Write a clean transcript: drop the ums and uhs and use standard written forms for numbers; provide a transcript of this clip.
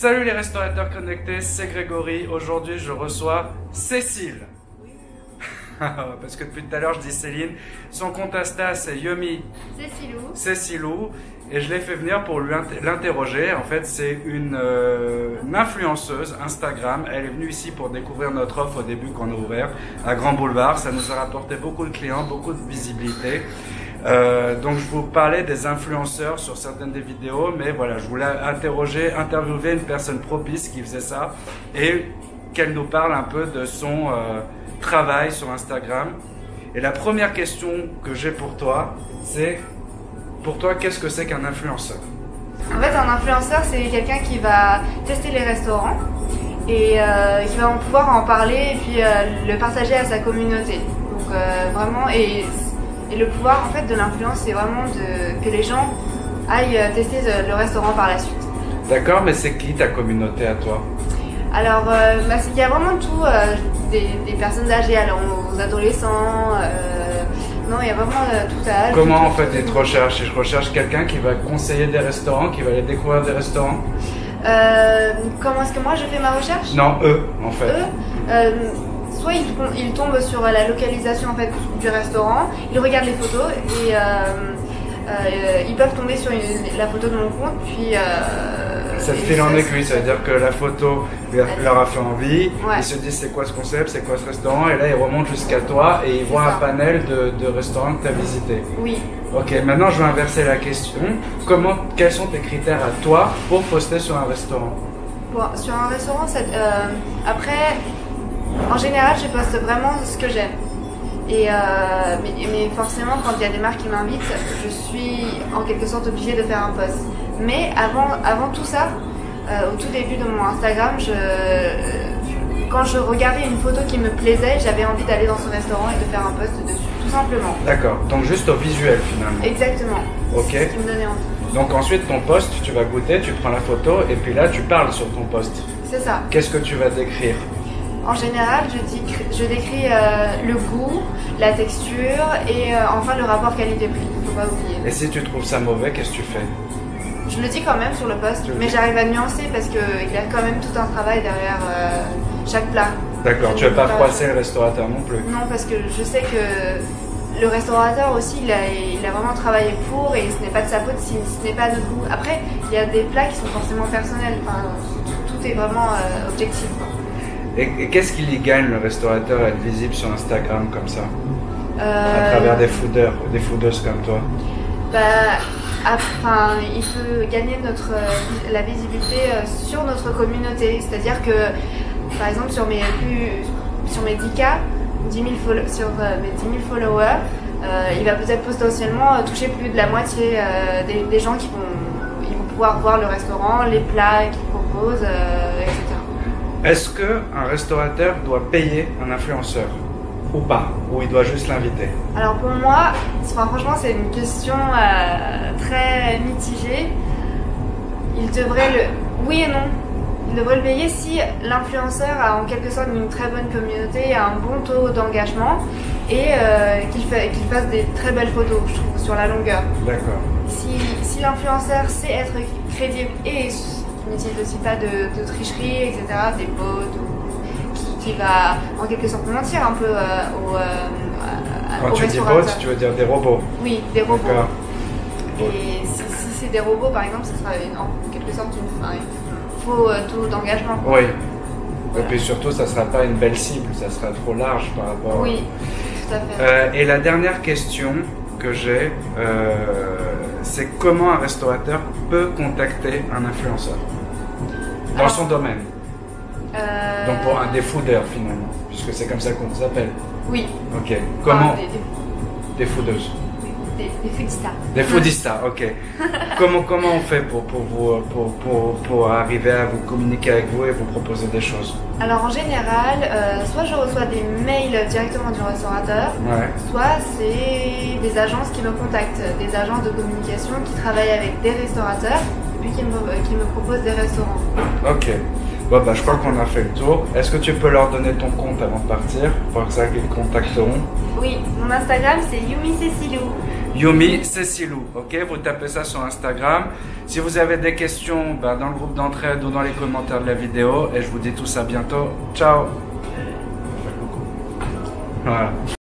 Salut les restaurateurs connectés, c'est Grégory. Aujourd'hui, je reçois Cécile. Parce que depuis tout à l'heure, je dis Céline. Son compte Insta, c'est Yumi Cécilou. Et je l'ai fait venir pour l'interroger. En fait, c'est une influenceuse Instagram. Elle est venue ici pour découvrir notre offre au début qu'on a ouvert à Grand Boulevard. Ça nous a rapporté beaucoup de clients, beaucoup de visibilité. Donc je vous parlais des influenceurs sur certaines des vidéos, mais voilà, je voulais interviewer une personne propice qui faisait ça et qu'elle nous parle un peu de son travail sur Instagram. Et la première question que j'ai pour toi, c'est pour toi, qu'est-ce que c'est qu'un influenceur? En fait, un influenceur, c'est quelqu'un qui va tester les restaurants et qui va pouvoir en parler et puis le partager à sa communauté. Donc vraiment, et le pouvoir en fait de l'influence, c'est vraiment que les gens aillent tester le restaurant par la suite. D'accord, mais c'est qui ta communauté à toi? Alors, il y a vraiment tout, des personnes âgées aux adolescents, non, il y a vraiment tout âge. Comment en fait tu te recherches? Je recherche quelqu'un qui va conseiller des restaurants, qui va aller découvrir des restaurants. Comment est-ce que moi je fais ma recherche? Non, eux en fait. Soit ils tombent sur la localisation en fait du restaurant, ils regardent les photos et ils peuvent tomber sur la photo de mon compte, puis ça te file en aiguille, ça veut dire que la photo leur a fait envie, ouais. Ils se disent c'est quoi ce concept, c'est quoi ce restaurant, et là ils remontent jusqu'à toi et ils voient un panel de restaurants que tu as visité. Oui. Ok, maintenant je vais inverser la question. Quels sont tes critères à toi pour poster sur un restaurant? Sur un restaurant, après, en général, je poste vraiment ce que j'aime. Mais forcément, quand il y a des marques qui m'invitent, je suis en quelque sorte obligée de faire un post. Mais avant tout ça, au tout début de mon Instagram, quand je regardais une photo qui me plaisait, j'avais envie d'aller dans ce restaurant et de faire un post dessus, tout simplement. D'accord, donc juste au visuel finalement. Exactement. Ok. C'est ce qui me donnait envie. Donc ensuite ton post, tu vas goûter, tu prends la photo et puis là tu parles sur ton post. C'est ça. Qu'est-ce que tu vas décrire? En général, je décris le goût, la texture et enfin le rapport qualité-prix, il ne faut pas oublier. Et si tu trouves ça mauvais, qu'est-ce que tu fais? Je le dis quand même sur le post, mais j'arrive à nuancer parce qu'il y a quand même tout un travail derrière chaque plat. D'accord, tu ne veux pas froisser le restaurateur non plus? Non, parce que je sais que le restaurateur aussi, il a vraiment travaillé pour et ce n'est pas de sa faute si ce n'est pas de goût. Après, il y a des plats qui sont forcément personnels, enfin, tout est vraiment objectif. Et qu'est-ce qu'il y gagne le restaurateur à être visible sur Instagram comme ça, à travers des foodeuses comme toi? Il peut gagner la visibilité sur notre communauté. C'est-à-dire que, par exemple, sur mes 10K, sur mes 10 000 followers, il va peut-être potentiellement toucher plus de la moitié des gens qui vont pouvoir voir le restaurant, les plats qu'il propose, etc. Est-ce qu'un restaurateur doit payer un influenceur ou pas? Ou il doit juste l'inviter? Alors pour moi, franchement c'est une question très mitigée. Oui et non. Il devrait le payer si l'influenceur a en quelque sorte une très bonne communauté, a un bon taux d'engagement et qu'il fasse des très belles photos, je trouve, sur la longueur. D'accord. Si l'influenceur sait être crédible et n'utilise aussi pas de tricherie, etc., des bots, qui va en quelque sorte mentir un peu Quand au tu dis restaurateur. bots, tu veux dire des robots? Oui, des robots. D'accord. Et si c'est des robots, par exemple, ce sera en quelque sorte un faux taux d'engagement. Oui. Voilà. Et puis surtout, ça ne sera pas une belle cible, ça sera trop large par rapport... Oui, tout à fait. Et la dernière question que j'ai, c'est comment un restaurateur peut contacter un influenceur dans son domaine. Donc pour des foodeurs finalement, puisque c'est comme ça qu'on nous appelle. Oui. Ok. Comment? Des foodeuses. Des foodistas. Des foodistas, ok. comment on fait pour arriver à vous communiquer avec vous et vous proposer des choses? Alors en général, soit je reçois des mails directement du restaurateur, ouais. Soit c'est des agences qui me contactent, des agences de communication qui travaillent avec des restaurateurs et puis qui me proposent des restaurants. Ok. Bon, je crois qu'on a fait le tour. Est-ce que tu peux leur donner ton compte avant de partir pour que ça qu'ils te contacteront? Oui, mon Instagram c'est Yumi Cécilou. Yumi Cécilou. Ok, vous tapez ça sur Instagram. Si vous avez des questions, dans le groupe d'entraide ou dans les commentaires de la vidéo. Et je vous dis tout ça bientôt. Ciao. Voilà.